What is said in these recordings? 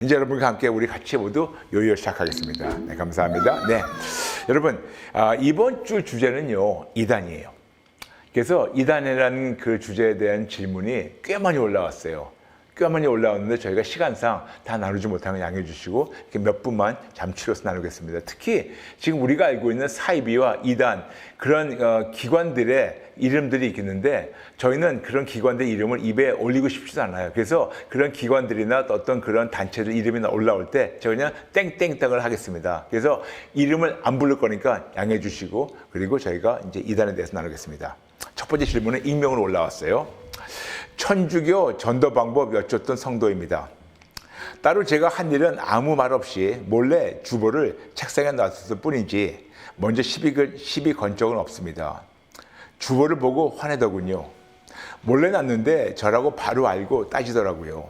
이제 여러분과 함께 우리 같이 모두 요요 시작하겠습니다. 네, 감사합니다. 네, 여러분 이번 주 주제는요 이단이에요. 그래서 이단이라는 그 주제에 대한 질문이 꽤 많이 올라왔어요. 꽤 많이 올라왔는데 저희가 시간상 다 나누지 못하면 양해해 주시고 이렇게 몇 분만 잠치러서 나누겠습니다. 특히 지금 우리가 알고 있는 사이비와 이단 그런 기관들의 이름들이 있겠는데 저희는 그런 기관들 이름을 입에 올리고 싶지도 않아요. 그래서 그런 기관들이나 어떤 그런 단체들 이름이 올라올 때 제가 그냥 땡땡땡을 하겠습니다. 그래서 이름을 안 부를 거니까 양해해 주시고 그리고 저희가 이제 이단에 대해서 나누겠습니다. 첫 번째 질문은 익명으로 올라왔어요. 천주교 전도 방법 여쭙던 성도입니다. 따로 제가 한 일은 아무 말 없이 몰래 주보를 책상에 놨을 뿐이지 먼저 시비 건 적은 없습니다. 주보를 보고 화내더군요. 몰래 놨는데 저라고 바로 알고 따지더라고요.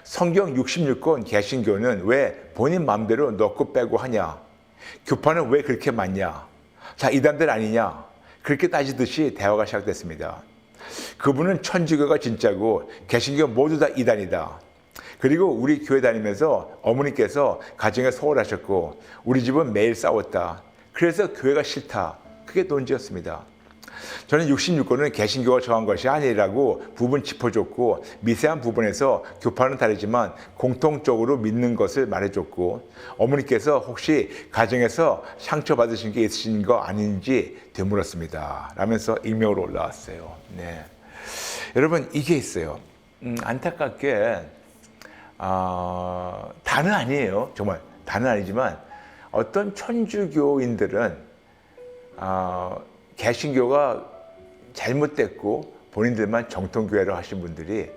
성경 66권 개신교는 왜 본인 마음대로 넣고 빼고 하냐? 교파는 왜 그렇게 많냐? 자, 이단들 아니냐? 그렇게 따지듯이 대화가 시작됐습니다. 그분은 천주교가 진짜고 개신교 모두 다 이단이다. 그리고 우리 교회 다니면서 어머니께서 가정에 소홀하셨고 우리 집은 매일 싸웠다. 그래서 교회가 싫다. 그게 논지였습니다. 저는 66권은 개신교가 정한 것이 아니라고 부분 짚어줬고 미세한 부분에서 교파는 다르지만 공통적으로 믿는 것을 말해줬고 어머니께서 혹시 가정에서 상처받으신 게 있으신 거 아닌지 되물었습니다. 라면서 익명으로 올라왔어요. 네. 여러분 이게 있어요. 안타깝게 다는 아니에요. 정말 다는 아니지만 어떤 천주교인들은 개신교가 잘못됐고 본인들만 정통교회로 하신 분들이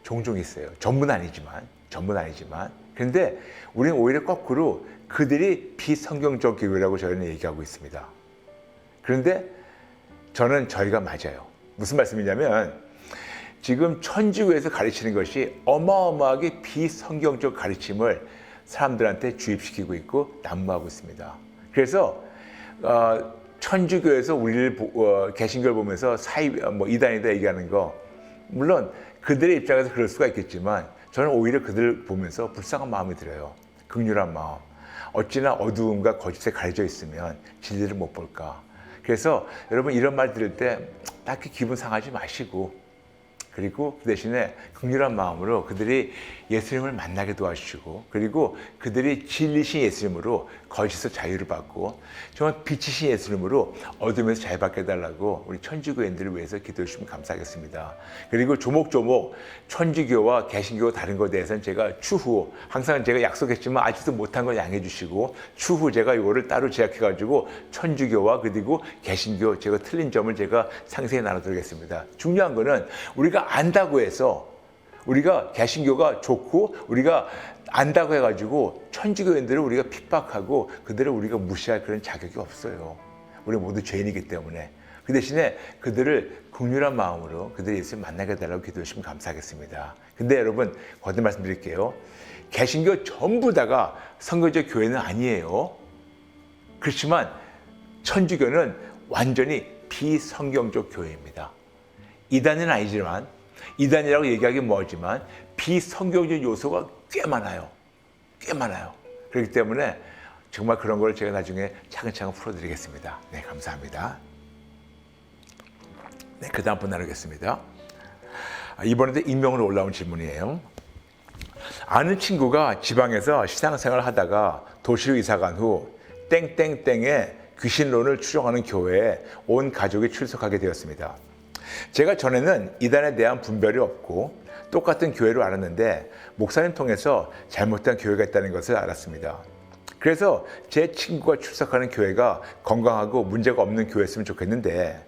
종종 있어요. 전부는 아니지만. 그런데 우리는 오히려 거꾸로 그들이 비성경적 교회라고 저희는 얘기하고 있습니다. 그런데 저는 저희가 맞아요. 무슨 말씀이냐면 지금 천주교에서 가르치는 것이 어마어마하게 비성경적 가르침을 사람들한테 주입시키고 있고 난무하고 있습니다. 그래서 천주교에서 우리를 개신교를 보면서 이단이다 얘기하는 거 물론 그들의 입장에서 그럴 수가 있겠지만 저는 오히려 그들을 보면서 불쌍한 마음이 들어요. 긍휼한 마음. 어찌나 어두움과 거짓에 가려져 있으면 진리를 못 볼까. 그래서 여러분 이런 말 들을 때 딱히 기분 상하지 마시고 그리고 그 대신에 긍휼한 마음으로 그들이 예수님을 만나게 도와주시고 그리고 그들이 진리신 예수님으로 거짓에서 자유를 받고 정말 빛이신 예수님으로 어둠에서 자유받게 해달라고 우리 천주교인들을 위해서 기도해 주시면 감사하겠습니다. 그리고 조목조목 천주교와 개신교가 다른 것에 대해서는 제가 추후 항상 제가 약속했지만 아직도 못한 걸 양해해 주시고 추후 제가 이거를 따로 제약해가지고 천주교와 그리고 개신교 제가 틀린 점을 제가 상세히 나눠드리겠습니다. 중요한 거는 우리가 안다고 해서 우리가 개신교가 좋고 우리가 안다고 해가지고 천주교인들을 우리가 핍박하고 그들을 우리가 무시할 그런 자격이 없어요. 우리 모두 죄인이기 때문에 그 대신에 그들을 긍휼한 마음으로 그들이 예수님 만나게 해달라고 기도해 주시면 감사하겠습니다. 근데 여러분 거듭 말씀드릴게요. 개신교 전부 다가 성경적 교회는 아니에요. 그렇지만 천주교는 완전히 비성경적 교회입니다. 이단은 아니지만 이단이라고 얘기하기 뭐하지만 비성경적 요소가 꽤 많아요. 그렇기 때문에 정말 그런 걸 제가 나중에 차근차근 풀어드리겠습니다. 네, 감사합니다. 네, 그 다음 분 나누겠습니다. 이번에도 익명으로 올라온 질문이에요. 아는 친구가 지방에서 신앙생활을 하다가 도시로 이사간 후 땡땡땡의 귀신론을 추종하는 교회에 온 가족이 출석하게 되었습니다. 제가 전에는 이단에 대한 분별이 없고 똑같은 교회로 알았는데 목사님 통해서 잘못된 교회가 있다는 것을 알았습니다. 그래서 제 친구가 출석하는 교회가 건강하고 문제가 없는 교회였으면 좋겠는데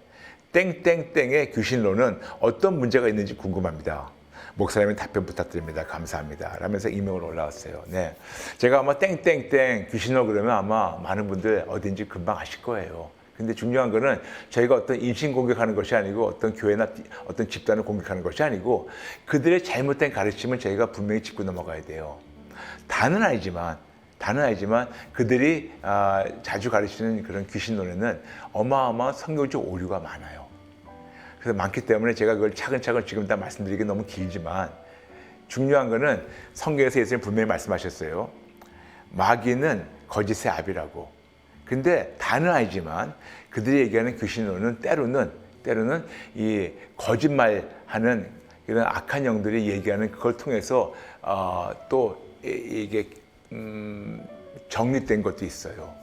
땡땡땡의 귀신론은 어떤 문제가 있는지 궁금합니다. 목사님의 답변 부탁드립니다. 감사합니다. 라면서 익명으로 올라왔어요. 네, 제가 아마 땡땡땡 귀신론 그러면 아마 많은 분들 어딘지 금방 아실 거예요. 근데 중요한 거는 저희가 어떤 인신 공격하는 것이 아니고 어떤 교회나 어떤 집단을 공격하는 것이 아니고 그들의 잘못된 가르침을 저희가 분명히 짚고 넘어가야 돼요. 다는 아니지만 그들이 자주 가르치는 그런 귀신론에는 어마어마한 성경적 오류가 많아요. 그래서 많기 때문에 제가 그걸 차근차근 지금 다 말씀드리기 너무 길지만 중요한 거는 성경에서 예수님 분명히 말씀하셨어요. 마귀는 거짓의 아비라고. 근데 다는 아니지만 그들이 얘기하는 귀신론은 때로는 이 거짓말하는 이런 악한 영들이 얘기하는 그걸 통해서 또 이게 정립된 것도 있어요.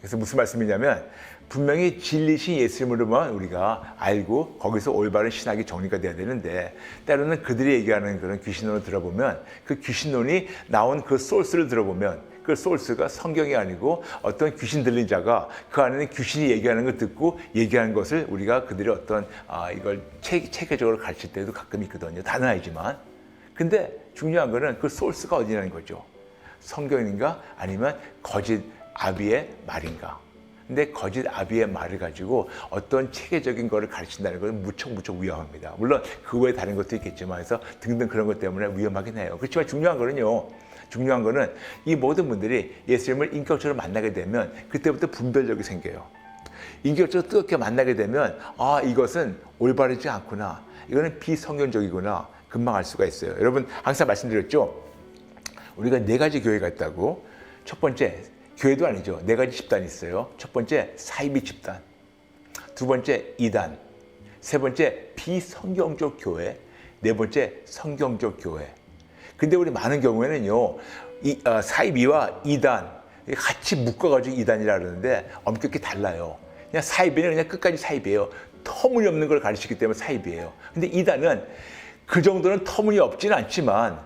그래서 무슨 말씀이냐면 분명히 진리신 예수님으로만 우리가 알고 거기서 올바른 신학이 정리가 돼야 되는데 때로는 그들이 얘기하는 그런 귀신론을 들어보면 그 귀신론이 나온 그 소스를 들어보면 그 소스가 성경이 아니고 어떤 귀신 들린 자가 그 안에는 귀신이 얘기하는 걸 듣고 얘기하는 것을 우리가 그들의 어떤 이걸 체계적으로 가르칠 때도 가끔 있거든요. 다는 아니지만. 근데 중요한 거는 그 소스가 어디냐는 거죠. 성경인가 아니면 거짓 아비의 말인가. 근데 거짓 아비의 말을 가지고 어떤 체계적인 거를 가르친다는 것은 무척 위험합니다. 물론 그 외에 다른 것도 있겠지만 해서 등등 그런 것 때문에 위험하긴 해요. 그렇지만 중요한 거는 이 모든 분들이 예수님을 인격적으로 만나게 되면 그때부터 분별력이 생겨요. 인격적으로 뜨겁게 만나게 되면 이것은 올바르지 않구나. 이거는 비성경적이구나. 금방 알 수가 있어요. 여러분 항상 말씀드렸죠. 우리가 4가지 교회가 있다고. 첫 번째 교회도 아니죠. 4가지 집단이 있어요. 첫 번째 사이비 집단, 두 번째 이단, 세 번째 비성경적 교회, 네 번째 성경적 교회. 근데 우리 많은 경우에는요, 사이비와 이단 같이 묶어가지고 이단이라 그러는데 엄격히 달라요. 그냥 사이비는 그냥 끝까지 사이비예요. 터무니없는 걸 가르치기 때문에 사이비예요. 근데 이단은 그 정도는 터무니없지는 않지만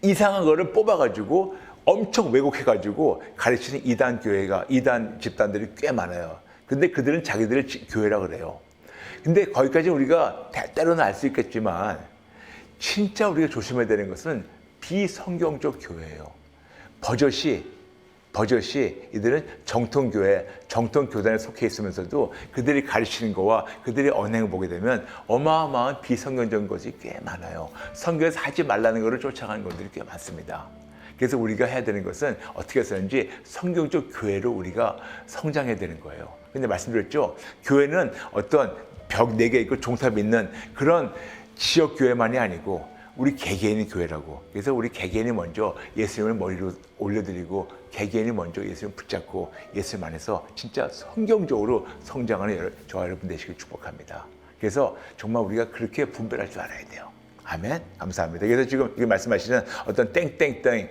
이상한 거를 뽑아가지고 엄청 왜곡해가지고 가르치는 이단 집단들이 꽤 많아요. 근데 그들은 자기들을 교회라 그래요. 근데 거기까지 우리가 때로는 알 수 있겠지만 진짜 우리가 조심해야 되는 것은 비성경적 교회예요. 버젓이 이들은 정통교단에 속해 있으면서도 그들이 가르치는 거와 그들의 언행을 보게 되면 어마어마한 비성경적인 것이 꽤 많아요. 성경에서 하지 말라는 것을 쫓아가는 것들이 꽤 많습니다. 그래서 우리가 해야 되는 것은 어떻게 해서든지 성경적 교회로 우리가 성장해야 되는 거예요. 근데 말씀드렸죠. 교회는 어떤 벽 4개 있고 종탑이 있는 그런 지역 교회만이 아니고 우리 개개인의 교회라고. 그래서 우리 개개인이 먼저 예수님을 머리로 올려드리고 개개인이 먼저 예수님을 붙잡고 예수님 안에서 진짜 성경적으로 성장하는 저와 여러분 되시길 축복합니다. 그래서 정말 우리가 그렇게 분별할 줄 알아야 돼요. 아멘. 감사합니다. 그래서 지금 말씀하시는 어떤 땡땡땡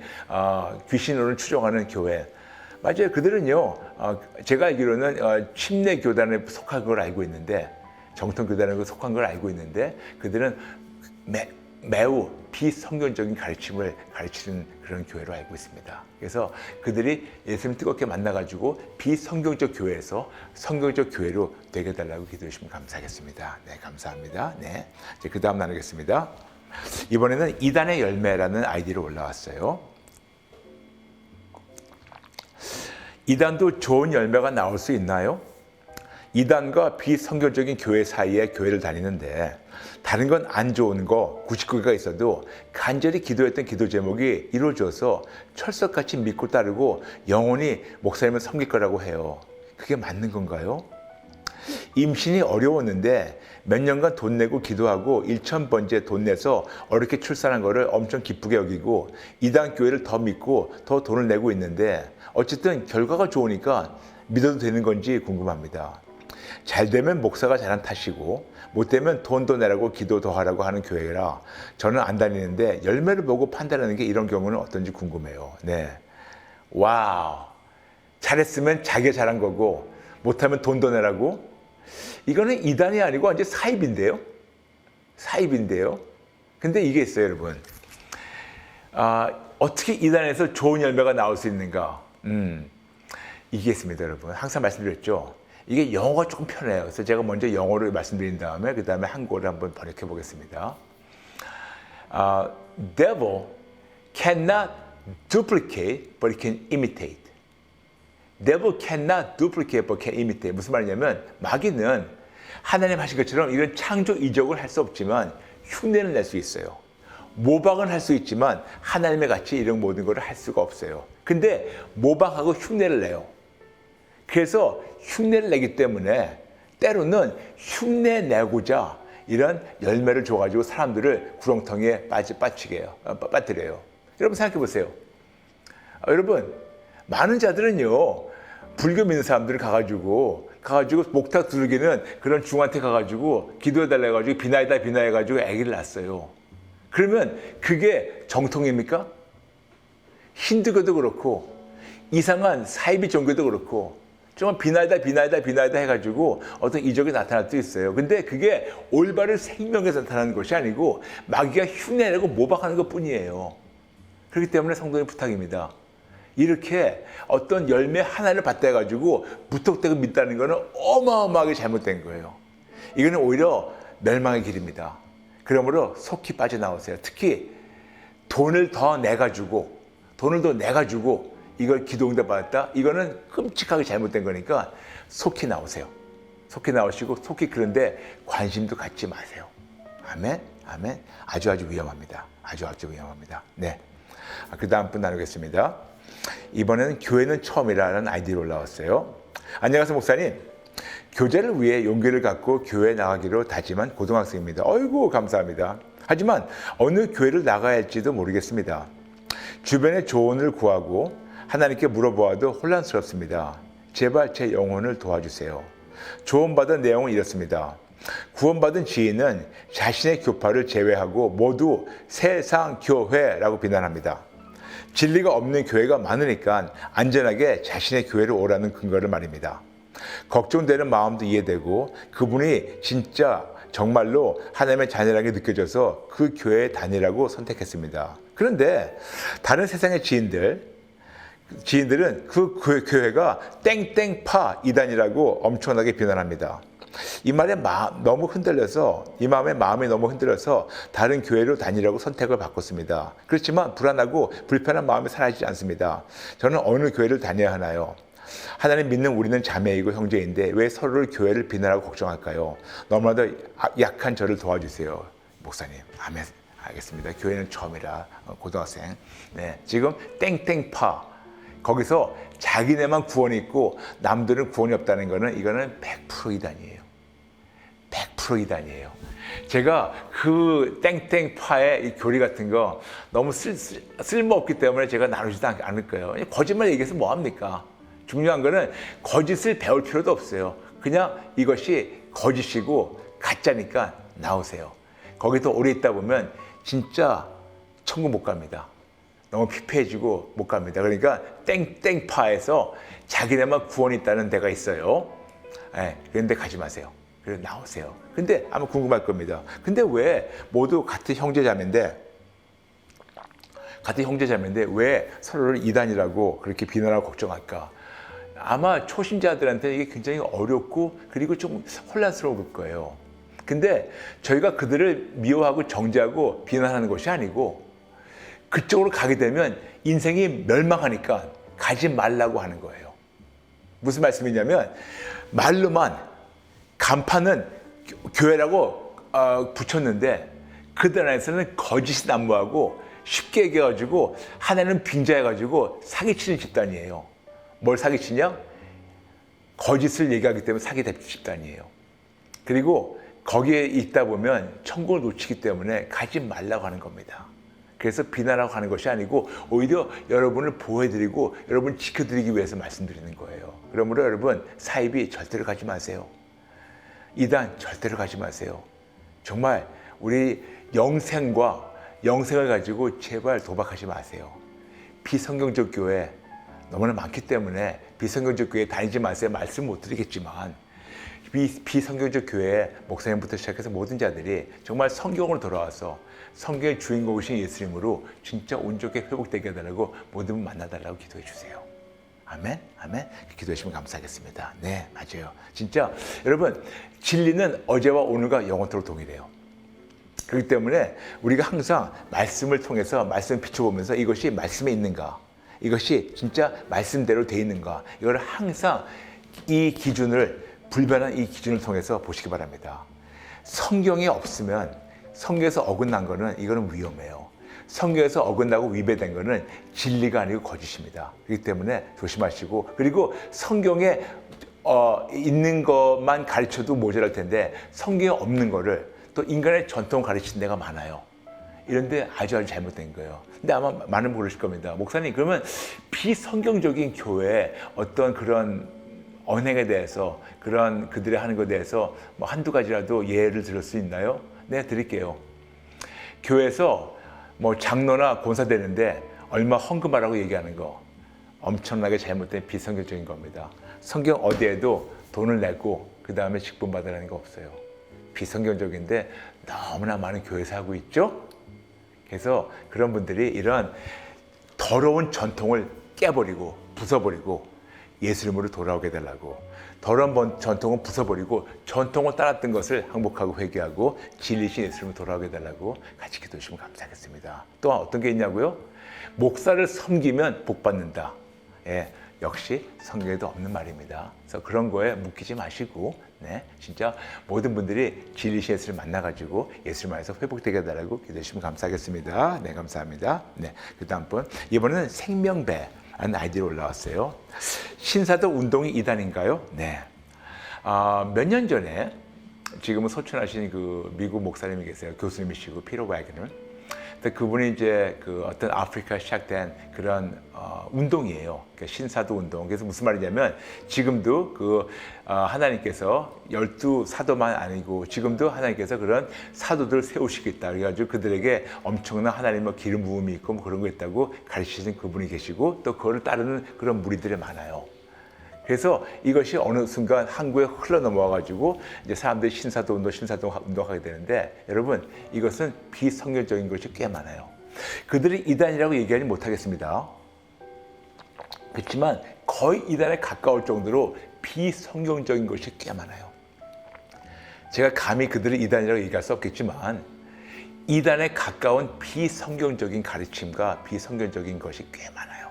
귀신론을 추종하는 교회. 맞아요. 그들은요. 제가 알기로는 침례 교단에 속한 걸 알고 있는데 정통교단에 속한 걸 알고 있는데 그들은 매우 비성경적인 가르침을 가르치는 그런 교회로 알고 있습니다. 그래서 그들이 예수님 뜨겁게 만나가지고 비성경적 교회에서 성경적 교회로 되게 해달라고 기도해 주시면 감사하겠습니다. 네, 감사합니다. 네, 이제 그 다음 나누겠습니다. 이번에는 이단의 열매라는 아이디로 올라왔어요. 이단도 좋은 열매가 나올 수 있나요? 이단과 비성경적인 교회 사이에 교회를 다니는데 다른 건 안 좋은 거 99개가 있어도 간절히 기도했던 기도 제목이 이루어져서 철석같이 믿고 따르고 영원히 목사님을 섬길 거라고 해요. 그게 맞는 건가요? 임신이 어려웠는데 몇 년간 돈 내고 기도하고 1,000번째 돈 내서 어렵게 출산한 거를 엄청 기쁘게 여기고 이단 교회를 더 믿고 더 돈을 내고 있는데 어쨌든 결과가 좋으니까 믿어도 되는 건지 궁금합니다. 잘 되면 목사가 잘한 탓이고 못 되면 돈도 내라고 기도 더 하라고 하는 교회라 저는 안 다니는데 열매를 보고 판단하는 게 이런 경우는 어떤지 궁금해요. 네, 와우, 잘했으면 자기가 잘한 거고 못하면 돈도 내라고? 이거는 이단이 아니고 완전 사입인데요. 근데 이게 있어요, 여러분. 어떻게 이단에서 좋은 열매가 나올 수 있는가? 이게 있습니다, 여러분. 항상 말씀드렸죠. 이게 영어가 조금 편해요. 그래서 제가 먼저 영어로 말씀드린 다음에 그 다음에 한국어를 한번 번역해 보겠습니다. Devil cannot duplicate, but it can imitate. Devil cannot duplicate, but can imitate. 무슨 말이냐면 마귀는 하나님 하신 것처럼 이런 창조 이적을 할 수 없지만 흉내는 낼 수 있어요. 모방은 할 수 있지만 하나님의 같이 이런 모든 것을 할 수가 없어요. 근데 모방하고 흉내를 내요. 그래서 흉내를 내기 때문에 때로는 흉내 내고자 이런 열매를 줘가지고 사람들을 구렁텅이에 빠뜨려요. 여러분 생각해 보세요. 여러분 많은 자들은요 불교 믿는 사람들을 가가지고 목탁 두르기는 그런 중한테 가가지고 기도해달라 해가지고 비나해가지고 아기를 낳았어요. 그러면 그게 정통입니까? 힌두교도 그렇고 이상한 사이비 종교도 그렇고 정말 비나이다 해가지고 어떤 이적이 나타날 수도 있어요. 근데 그게 올바른 생명에서 나타나는 것이 아니고 마귀가 흉내내고 모방하는 것 뿐이에요. 그렇기 때문에 성도님 부탁입니다. 이렇게 어떤 열매 하나를 받다 해가지고 무턱대고 믿다는 것은 어마어마하게 잘못된 거예요. 이거는 오히려 멸망의 길입니다. 그러므로 속히 빠져나오세요. 특히 돈을 더 내가지고 이걸 기도응답 받았다? 이거는 끔찍하게 잘못된 거니까 속히 나오세요. 속히 나오시고 속히 그런데 관심도 갖지 마세요. 아멘? 아멘? 아주 위험합니다. 아주 위험합니다. 네. 그 다음 분 나누겠습니다. 이번에는 교회는 처음이라는 아이디로 올라왔어요. 안녕하세요, 목사님. 교제를 위해 용기를 갖고 교회에 나가기로 다짐한 고등학생입니다. 어이구, 감사합니다. 하지만 어느 교회를 나가야 할지도 모르겠습니다. 주변에 조언을 구하고 하나님께 물어보아도 혼란스럽습니다. 제발 제 영혼을 도와주세요. 조언받은 내용은 이렇습니다. 구원받은 지인은 자신의 교파를 제외하고 모두 세상 교회라고 비난합니다. 진리가 없는 교회가 많으니까 안전하게 자신의 교회로 오라는 근거를 말입니다. 걱정되는 마음도 이해되고 그분이 진짜 정말로 하나님의 자녀라는 게 느껴져서 그 교회에 다니라고 선택했습니다. 그런데 다른 세상의 지인들은 그 교회가 땡땡파 이단이라고 엄청나게 비난합니다. 이 마음에 마음이 너무 흔들려서 다른 교회로 다니라고 선택을 바꿨습니다. 그렇지만 불안하고 불편한 마음이 사라지지 않습니다. 저는 어느 교회를 다녀야 하나요? 하나님 믿는 우리는 자매이고 형제인데 왜 서로를 교회를 비난하고 걱정할까요? 너무나도 약한 저를 도와주세요. 목사님. 아멘. 알겠습니다. 교회는 처음이라 고등학생. 네, 지금 땡땡파 거기서 자기네만 구원이 있고 남들은 구원이 없다는 거는 이거는 100% 이단이에요. 100% 이단이에요. 제가 그 땡땡파의 이 교리 같은 거 너무 쓸모없기 때문에 제가 나누지도 않을 거예요. 거짓말 얘기해서 뭐합니까? 중요한 거는 거짓을 배울 필요도 없어요. 그냥 이것이 거짓이고 가짜니까 나오세요. 거기서 오래 있다 보면 진짜 천국 못 갑니다. 너무 피폐해지고 못 갑니다. 그러니까 땡땡파에서 자기네만 구원이 있다는 데가 있어요. 네, 그런데 가지 마세요. 그래서 나오세요. 근데 아마 궁금할 겁니다. 근데 왜 모두 같은 형제자매인데 왜 서로를 이단이라고 그렇게 비난하고 걱정할까? 아마 초신자들한테 이게 굉장히 어렵고 그리고 좀 혼란스러울 거예요. 근데 저희가 그들을 미워하고 정죄하고 비난하는 것이 아니고 그쪽으로 가게 되면 인생이 멸망하니까 가지 말라고 하는 거예요. 무슨 말씀이냐면 말로만 간판은 교회라고 붙였는데 그들 안에서는 거짓이 난무하고 쉽게 얘기해가지고 하나는 빙자해가지고 사기치는 집단이에요. 뭘 사기치냐? 거짓을 얘기하기 때문에 사기치는 집단이에요. 그리고 거기에 있다 보면 천국을 놓치기 때문에 가지 말라고 하는 겁니다. 그래서 비난하고 하는 것이 아니고 오히려 여러분을 보호해드리고 여러분을 지켜드리기 위해서 말씀드리는 거예요. 그러므로 여러분 사이비 절대로 가지 마세요. 이단 절대로 가지 마세요. 정말 우리 영생을 가지고 제발 도박하지 마세요. 비성경적 교회 너무나 많기 때문에 비성경적 교회 다니지 마세요. 말씀 못 드리겠지만 비성경적 교회 목사님부터 시작해서 모든 자들이 정말 성경으로 돌아와서 성경의 주인공이신 예수님으로 진짜 온전하게 회복되게 해달라고 모든 분 만나달라고 기도해 주세요. 아멘, 아멘. 기도해 주시면 감사하겠습니다. 네, 맞아요. 진짜 여러분 진리는 어제와 오늘과 영원토록 동일해요. 그렇기 때문에 우리가 항상 말씀을 통해서 말씀을 비춰보면서 이것이 말씀에 있는가, 이것이 진짜 말씀대로 돼 있는가, 이걸 항상 이 기준을 불변한 이 기준을 통해서 보시기 바랍니다. 성경이 없으면 성경에서 어긋난 거는 이거는 위험해요. 성경에서 어긋나고 위배된 거는 진리가 아니고 거짓입니다. 그렇기 때문에 조심하시고 그리고 성경에 있는 것만 가르쳐도 모자랄 텐데 성경에 없는 거를 또 인간의 전통 가르치는 데가 많아요. 이런데 아주 잘못된 거예요. 근데 아마 많은 분들 그러실 겁니다. 목사님, 그러면 비성경적인 교회의 어떤 그런 언행에 대해서, 그런 그들이 하는 것에 대해서 뭐 한두 가지라도 예를 들을 수 있나요? 네, 드릴게요. 교회에서 뭐 장로나 권사 되는데 얼마 헌금하라고 얘기하는 거, 엄청나게 잘못된 비성경적인 겁니다. 성경 어디에도 돈을 내고 그 다음에 직분 받으라는 거 없어요. 비성경적인데 너무나 많은 교회에서 하고 있죠. 그래서 그런 분들이 이런 더러운 전통을 깨버리고 부숴버리고 예수 이름으로 돌아오게 되려고, 더러운 전통은 부숴버리고 전통을 따랐던 것을 항복하고 회개하고 진리신 예수 이름으로 돌아오게 되려고 같이 기도해 주시면 감사하겠습니다. 또한 어떤 게 있냐고요? 목사를 섬기면 복 받는다. 예, 역시 성경에도 없는 말입니다. 그래서 그런 거에 묶이지 마시고, 네, 진짜 모든 분들이 진리신 예수를 만나가지고 예수를 만나서 회복되게 해달라고 기도해 주시면 감사하겠습니다. 네, 감사합니다. 네, 그 다음 분, 이번에는 생명배라는 아이디로 올라왔어요. 신사도 운동이 이단인가요? 네. 몇 년 전에 지금은 소천하신 그 미국 목사님이 계세요. 교수님이시고 피로 바이그는. 그분이 이제 그 어떤 아프리카 시작된 그런 운동이에요. 그러니까 신사도 운동. 그래서 무슨 말이냐면 지금도 그 하나님께서 12사도만 아니고 지금도 하나님께서 그런 사도들 세우시겠다. 그래가지고 그들에게 엄청난 하나님의 기름 부음이 있고 뭐 그런 거 있다고 가르치시는 그분이 계시고 또 그거를 따르는 그런 무리들이 많아요. 그래서 이것이 어느 순간 한국에 흘러 넘어와가지고 이제 사람들이 신사도 운동하게 되는데, 여러분, 이것은 비성경적인 것이 꽤 많아요. 그들이 이단이라고 얘기하지 못하겠습니다. 그렇지만 거의 이단에 가까울 정도로 비성경적인 것이 꽤 많아요. 제가 감히 그들이 이단이라고 얘기할 수 없겠지만 이단에 가까운 비성경적인 가르침과 비성경적인 것이 꽤 많아요.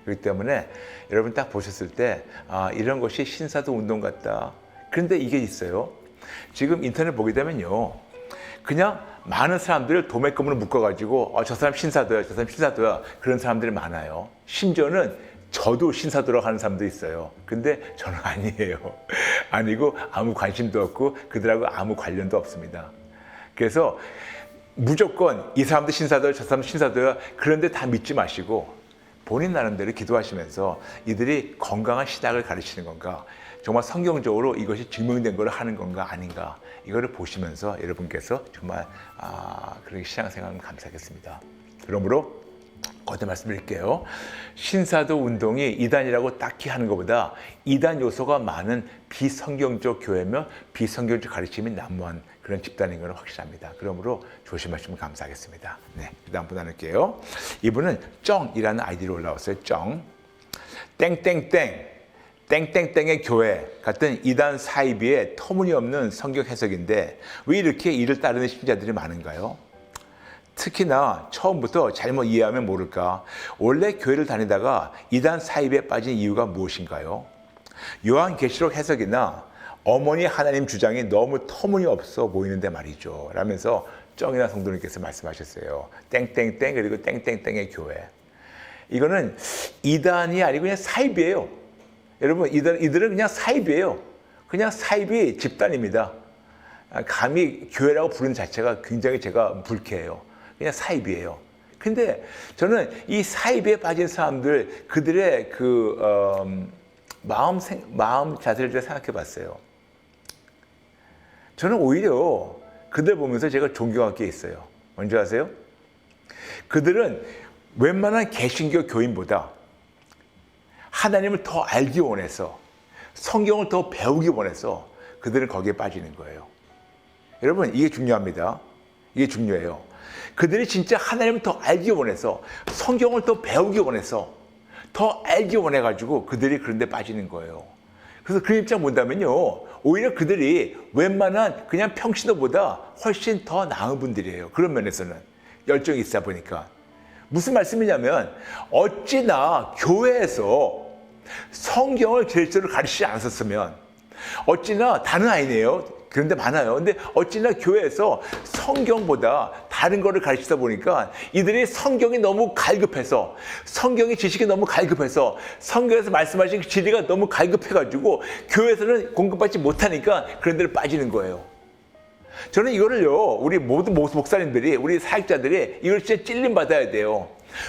그렇기 때문에 여러분 딱 보셨을 때 이런 것이 신사도 운동 같다. 그런데 이게 있어요. 지금 인터넷 보게 되면요, 그냥 많은 사람들을 도매금으로 묶어가지고 저 사람 신사도야, 저 사람 신사도야, 그런 사람들이 많아요. 심지어는 저도 신사도라고 하는 사람도 있어요. 근데 저는 아니에요. 아니고 아무 관심도 없고 그들하고 아무 관련도 없습니다. 그래서 무조건 이 사람도 신사도야, 저 사람도 신사도야, 그런데 다 믿지 마시고 본인 나름대로 기도하시면서 이들이 건강한 신학을 가르치는 건가, 정말 성경적으로 이것이 증명된 걸 하는 건가 아닌가, 이거를 보시면서 여러분께서 정말 그렇게 신앙생활하면 감사하겠습니다. 그러므로 거듭 말씀드릴게요. 신사도 운동이 이단이라고 딱히 하는 것보다 이단 요소가 많은 비성경적 교회며 비성경적 가르침이 난무한 그런 집단인 건 확실합니다. 그러므로 조심하시면 감사하겠습니다. 네, 그 다음 분 나눌게요. 이분은 쩡이라는 아이디로 올라왔어요. 쩡. 땡땡땡의 교회 같은 이단 사이비의 터무니없는 성경 해석인데 왜 이렇게 이를 따르는 신자들이 많은가요? 특히나 처음부터 잘못 이해하면 모를까, 원래 교회를 다니다가 이단 사이비에 빠진 이유가 무엇인가요? 요한계시록 해석이나 어머니 하나님 주장이 너무 터무니없어 보이는데 말이죠. 라면서 쩡이나 성도님께서 말씀하셨어요. 땡땡땡 그리고 땡땡땡의 교회. 이거는 이단이 아니고 그냥 사이비예요. 여러분, 이들은 그냥 사이비예요. 그냥 사이비 집단입니다. 감히 교회라고 부르는 자체가 굉장히 제가 불쾌해요. 그냥 사이비예요. 근데 저는 이 사이비에 빠진 사람들, 그들의 그 마음 자세를 좀 생각해 봤어요. 저는 오히려 그들 보면서 제가 존경할 게 있어요. 뭔지 아세요? 그들은 웬만한 개신교 교인보다 하나님을 더 알기 원해서, 성경을 더 배우기 원해서 그들은 거기에 빠지는 거예요. 여러분, 이게 중요합니다. 이게 중요해요. 그들이 진짜 하나님을 더 알기 원해서, 성경을 더 배우기 원해서, 더 알기 원해가지고 그들이 그런 데 빠지는 거예요. 그래서 그 입장 본다면요, 오히려 그들이 웬만한 그냥 평신도보다 훨씬 더 나은 분들이에요. 그런 면에서는 열정이 있다 보니까. 무슨 말씀이냐면, 어찌나 교회에서 성경을 제대로 가르치지 않았으면, 어찌나 다른 아이네요. 그런데 많아요. 근데 어찌나 교회에서 성경보다 다른 거를 가르치다 보니까 이들이 성경이 너무 갈급해서, 성경의 지식이 너무 갈급해서, 성경에서 말씀하신 진리가 너무 갈급해가지고 교회에서는 공급받지 못하니까 그런 데를 빠지는 거예요. 저는 이거를요, 우리 모든 목사님들이, 우리 사역자들이 이걸 진짜 찔림 받아야 돼요.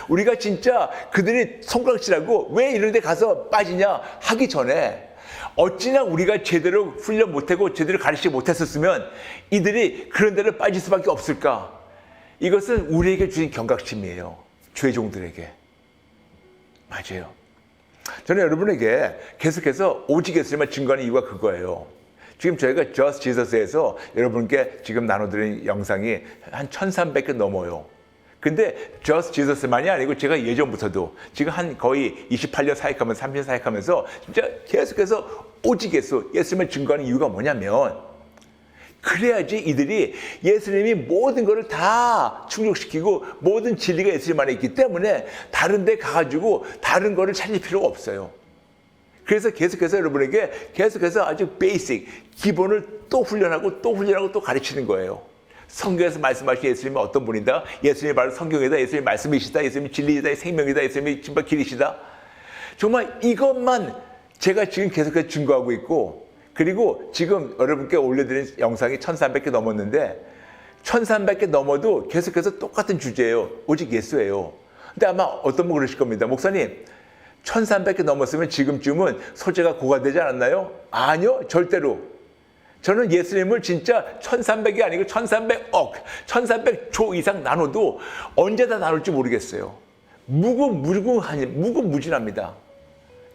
우리가 진짜 그들이 손가락질하고 왜 이런 데 가서 빠지냐 하기 전에 어찌나 우리가 제대로 훈련 못하고 제대로 가르치지 못했었으면 이들이 그런 데를 빠질 수밖에 없을까? 이것은 우리에게 주신 경각심이에요. 주의 종들에게. 맞아요. 저는 여러분에게 계속해서 오직 예수님만 증거하는 이유가 그거예요. 지금 저희가 Just Jesus에서 여러분께 지금 나눠드린 영상이 한 1,300개 넘어요. 근데 Just Jesus만이 아니고 제가 예전부터도 지금 한 거의 28년 사역하면서 30년 사역하면서 진짜 계속해서 오직 예수님을 증거하는 이유가 뭐냐면 그래야지 이들이 예수님이 모든 것을 다 충족시키고 모든 진리가 예수님 안에 있기 때문에 다른 데 가가지고 다른 거를 찾을 필요가 없어요. 그래서 계속해서 여러분에게 계속해서 아주 베이직, 기본을 또 훈련하고 또 훈련하고 또 가르치는 거예요. 성경에서 말씀하신 예수님이 어떤 분이다? 예수님이 바로 성경이다. 예수님이 말씀이시다. 예수님이 진리이다. 생명이다. 예수님이 진짜 길이시다. 정말 이것만 제가 지금 계속해서 증거하고 있고 그리고 지금 여러분께 올려드린 영상이 1,300개 넘었는데 1,300개 넘어도 계속해서 똑같은 주제예요. 오직 예수예요. 근데 아마 어떤 분 그러실 겁니다. 목사님, 1,300개 넘었으면 지금쯤은 소재가 고갈되지 않았나요? 아니요, 절대로. 저는 예수님을 진짜 1,300이 아니고 1,300억, 1,300조 이상 나눠도 언제 다 나눌지 모르겠어요. 무궁무진합니다.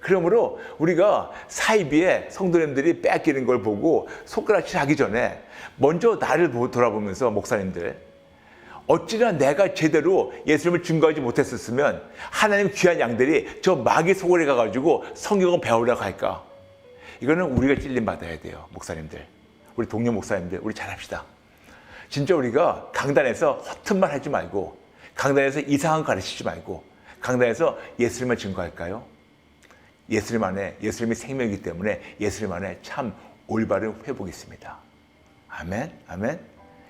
그러므로 우리가 사이비에 성도님들이 뺏기는 걸 보고 손가락질 하기 전에 먼저 나를 돌아보면서 목사님들, 어찌나 내가 제대로 예수님을 증거하지 못했었으면 하나님 귀한 양들이 저 마귀 소굴에 가가지고 성경을 배우려고 할까? 이거는 우리가 찔림 받아야 돼요. 목사님들, 우리 동료 목사님들, 우리 잘합시다. 진짜 우리가 강단에서 허튼 말 하지 말고 강단에서 이상한 거 가르치지 말고 강단에서 예수님만 증거할까요? 예수님 안에, 예수님이 생명이기 때문에 예수님 안에 참 올바른 회복이 있습니다. 아멘, 아멘.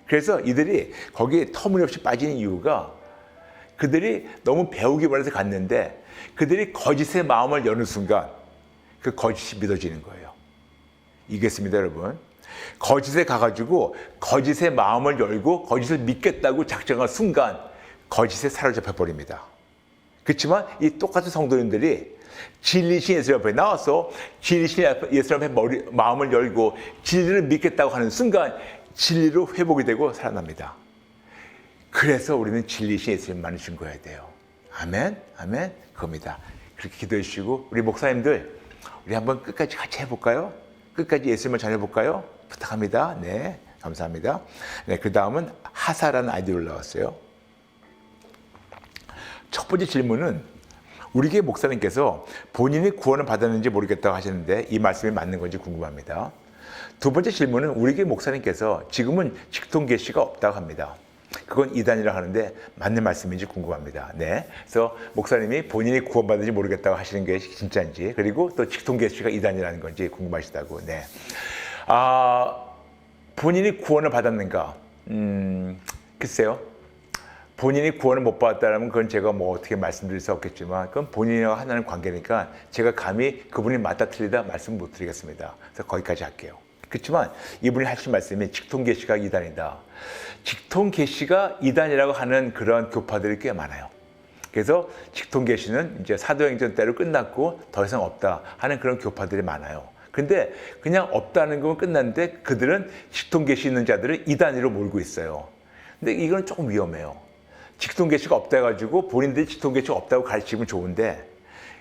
그래서 이들이 거기에 터무니없이 빠지는 이유가 그들이 너무 배우기만 해서 갔는데 그들이 거짓의 마음을 여는 순간 그 거짓이 믿어지는 거예요. 이겠습니다, 여러분. 거짓에 가가지고 거짓의 마음을 열고 거짓을 믿겠다고 작정한 순간 거짓에 사로잡혀 버립니다. 그렇지만 이 똑같은 성도님들이 진리신 예수 앞에 나와서 진리신 예수 앞에 마음을 열고 진리를 믿겠다고 하는 순간 진리로 회복이 되고 살아납니다. 그래서 우리는 진리신 예수님만을 증거해야 돼요. 아멘, 아멘. 그겁니다. 그렇게 기도해 주시고 우리 목사님들 우리 한번 끝까지 같이 해볼까요? 끝까지 예수님을 전해볼까요? 부탁합니다. 네, 감사합니다. 네, 그 다음은 하사라는 아이디어를 나왔어요. 첫 번째 질문은 우리 교회 목사님께서 본인이 구원을 받았는지 모르겠다고 하시는데 이 말씀이 맞는 건지 궁금합니다. 두 번째 질문은 우리 교회 목사님께서 지금은 직통 계시가 없다고 합니다. 그건 이단이라고 하는데 맞는 말씀인지 궁금합니다. 네, 그래서 목사님이 본인이 구원받은지 모르겠다고 하시는 게 진짜인지 그리고 또 직통 계시가 이단이라는 건지 궁금하시다고. 네, 본인이 구원을 받았는가? 글쎄요. 본인이 구원을 못 받았다면 그건 제가 뭐 어떻게 말씀드릴 수 없겠지만 그건 본인과 하나님 관계니까 제가 감히 그분이 맞다 틀리다 말씀 못 드리겠습니다. 그래서 거기까지 할게요. 그렇지만 이분이 하신 말씀이 직통계시가 이단이다. 직통계시가 이단이라고 하는 그런 교파들이 꽤 많아요. 그래서 직통계시는 이제 사도행전 때로 끝났고 더 이상 없다 하는 그런 교파들이 많아요. 근데 그냥 없다는 건 끝났는데 그들은 직통계시 있는 자들을 이단으로 몰고 있어요. 근데 이건 조금 위험해요. 직통계시가 없다 해가지고 본인들이 직통계시가 없다고 가르치면 좋은데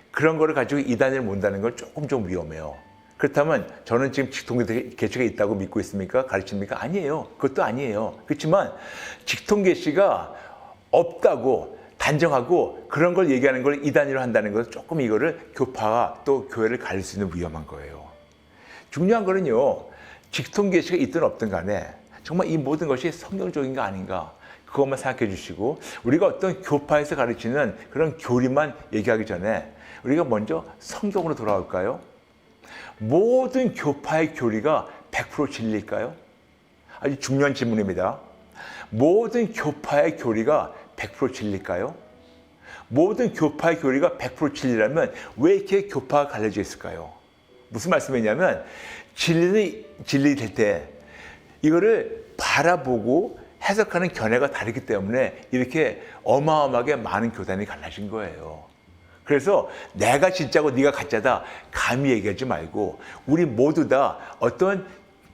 그런 거를 가지고 이단을 몬다는 건 조금 좀 위험해요. 그렇다면 저는 지금 직통계시가 있다고 믿고 있습니까? 가르칩니까? 아니에요. 그것도 아니에요. 그렇지만 직통계시가 없다고 단정하고 그런 걸 얘기하는 걸 이단으로 한다는 것은 조금 이거를 교파와 또 교회를 가릴 수 있는 위험한 거예요. 중요한 거는요. 직통계시가 있든 없든 간에 정말 이 모든 것이 성경적인가 아닌가 그것만 생각해 주시고 우리가 어떤 교파에서 가르치는 그런 교리만 얘기하기 전에 우리가 먼저 성경으로 돌아올까요? 모든 교파의 교리가 100% 진리일까요? 아주 중요한 질문입니다. 모든 교파의 교리가 100% 진리일까요? 모든 교파의 교리가 100% 진리라면 왜 이렇게 교파가 갈려져 있을까요? 무슨 말씀이냐면 진리될 때 이거를 바라보고 해석하는 견해가 다르기 때문에 이렇게 어마어마하게 많은 교단이 갈라진 거예요. 그래서 내가 진짜고 네가 가짜다 감히 얘기하지 말고 우리 모두 다 어떤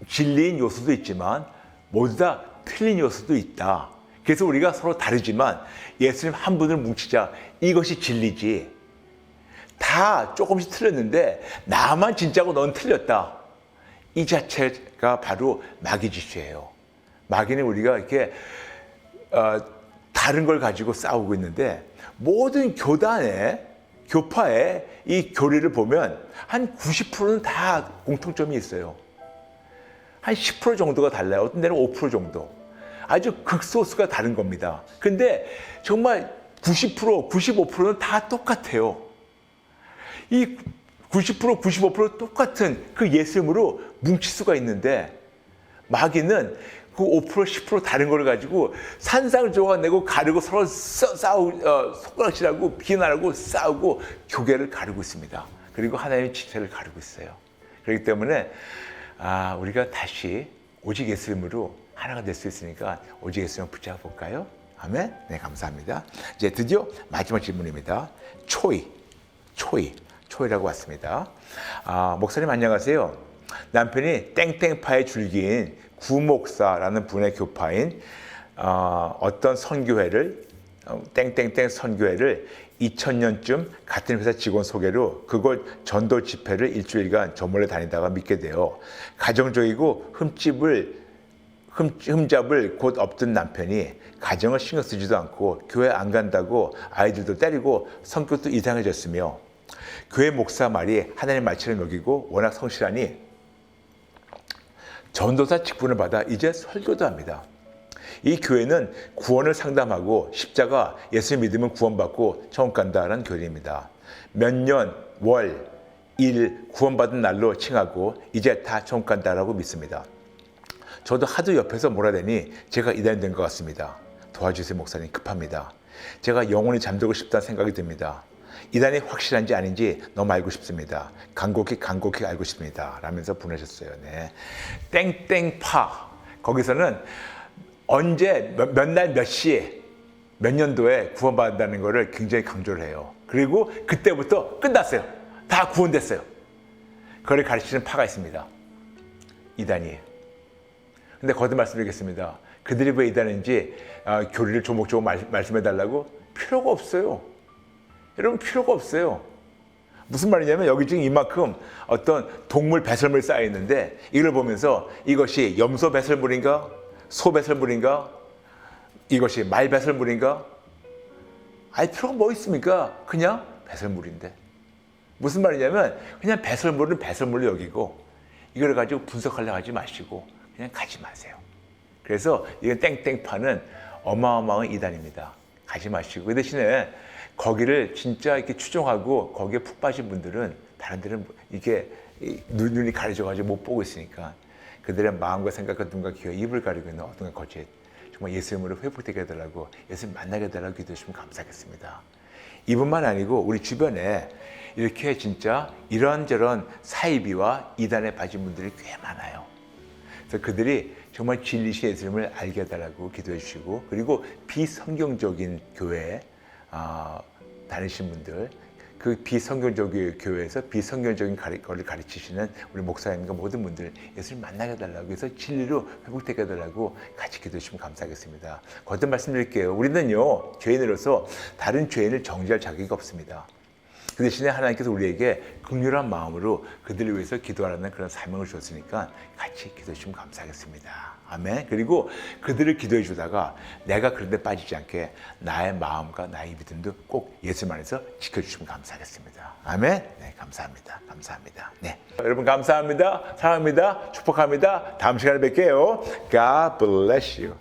진리인 요소도 있지만 모두 다 틀린 요소도 있다. 그래서 우리가 서로 다르지만 예수님 한 분을 뭉치자. 이것이 진리지. 다 조금씩 틀렸는데 나만 진짜고 넌 틀렸다. 이 자체가 바로 마귀 짓이에요. 마귀는 우리가 이렇게 다른 걸 가지고 싸우고 있는데 모든 교파의 이 교리를 보면 한 90%는 다 공통점이 있어요. 한 10% 정도가 달라요. 어떤 데는 5% 정도. 아주 극소수가 다른 겁니다. 근데 정말 90%, 95%는 다 똑같아요. 이 90%, 95% 똑같은 그 예수님으로 뭉칠 수가 있는데 마귀는 그 5%, 10% 다른 걸 가지고 산상조각내고 가르고 서로 손가락질하고 비난하고 싸우고 교계를 가르고 있습니다. 그리고 하나님의 지체를 가르고 있어요. 그렇기 때문에 우리가 다시 오직 예수님으로 하나가 될 수 있으니까 오직 예수님을 붙잡아 볼까요? 아멘. 네, 감사합니다. 이제 드디어 마지막 질문입니다. 초이라고 왔습니다. 목사님 안녕하세요. 남편이 땡땡파의 줄기인 구목사라는 분의 교파인 어떤 선교회를 땡땡땡 선교회를 2000년쯤 같은 회사 직원 소개로 그곳 전도 집회를 일주일간 저 몰래 다니다가 믿게 되어 가정적이고 흠잡을 곳 없던 남편이 가정을 신경 쓰지도 않고 교회 안 간다고 아이들도 때리고 성격도 이상해졌으며 교회 목사 말이 하나님 말씀을 먹이고 워낙 성실하니 전도사 직분을 받아 이제 설교도 합니다. 이 교회는 구원을 상담하고 십자가 예수를 믿으면 구원받고 천국 간다는 교회입니다. 몇 년, 월, 일 구원받은 날로 칭하고 이제 다 천국 간다라고 믿습니다. 저도 하도 옆에서 몰아대니 제가 이단이 된 것 같습니다. 도와주세요 목사님, 급합니다. 제가 영원히 잠들고 싶다는 생각이 듭니다. 이단이 확실한지 아닌지 너무 알고 싶습니다. 간곡히 알고 싶습니다. 라면서 보내셨어요. 네. 땡땡파. 거기서는 언제 몇 날 몇 시에 몇 년도에 구원받는다는 것을 굉장히 강조를 해요. 그리고 그때부터 끝났어요. 다 구원됐어요. 그걸 가르치는 파가 있습니다. 이단이에요. 근데 거듭 말씀드리겠습니다. 그들이 왜 이단인지 교리를 조목조목 말씀해달라고? 필요가 없어요. 여러분 필요가 없어요. 무슨 말이냐면 여기 지금 이만큼 어떤 동물 배설물이 쌓여 있는데 이걸 보면서 이것이 염소 배설물인가? 소 배설물인가? 이것이 말 배설물인가? 아니 필요가 뭐 있습니까? 그냥 배설물인데. 무슨 말이냐면 그냥 배설물은 배설물로 여기고 이걸 가지고 분석하려고 하지 마시고 그냥 가지 마세요. 그래서 이건 땡땡파는 어마어마한 이단입니다. 가지 마시고 그 대신에 거기를 진짜 이렇게 추종하고 거기에 푹 빠진 분들은 다른 데는 이게 눈이 가려져가지고 못 보고 있으니까 그들의 마음과 생각과 눈과 귀와 입을 가리고 있는 어떤 거짓 정말 예수님으로 회복되게 해달라고 예수님 만나게 해달라고 기도해 주시면 감사하겠습니다. 이분만 아니고 우리 주변에 이렇게 진짜 이런저런 사이비와 이단에 빠진 분들이 꽤 많아요. 그래서 그들이 정말 진리신 예수님을 알게 해달라고 기도해 주시고 그리고 비성경적인 교회에 다니신 분들 그 비성경적인 교회에서 비성경적인 것을 가르치시는 우리 목사님과 모든 분들 예수님 만나게 해달라고 해서 진리로 회복되게 해달라고 같이 기도해 주시면 감사하겠습니다. 거듭 말씀드릴게요. 우리는요 죄인으로서 다른 죄인을 정죄할 자격이 없습니다. 그 대신에 하나님께서 우리에게 긍휼한 마음으로 그들을 위해서 기도하라는 그런 사명을 주셨으니까 같이 기도해 주시면 감사하겠습니다. 아멘. 그리고 그들을 기도해 주다가 내가 그런 데 빠지지 않게 나의 마음과 나의 믿음도 꼭 예수님 안에서 지켜주시면 감사하겠습니다. 아멘. 네, 감사합니다. 감사합니다. 네, 여러분 감사합니다. 사랑합니다. 축복합니다. 다음 시간에 뵐게요. God bless you.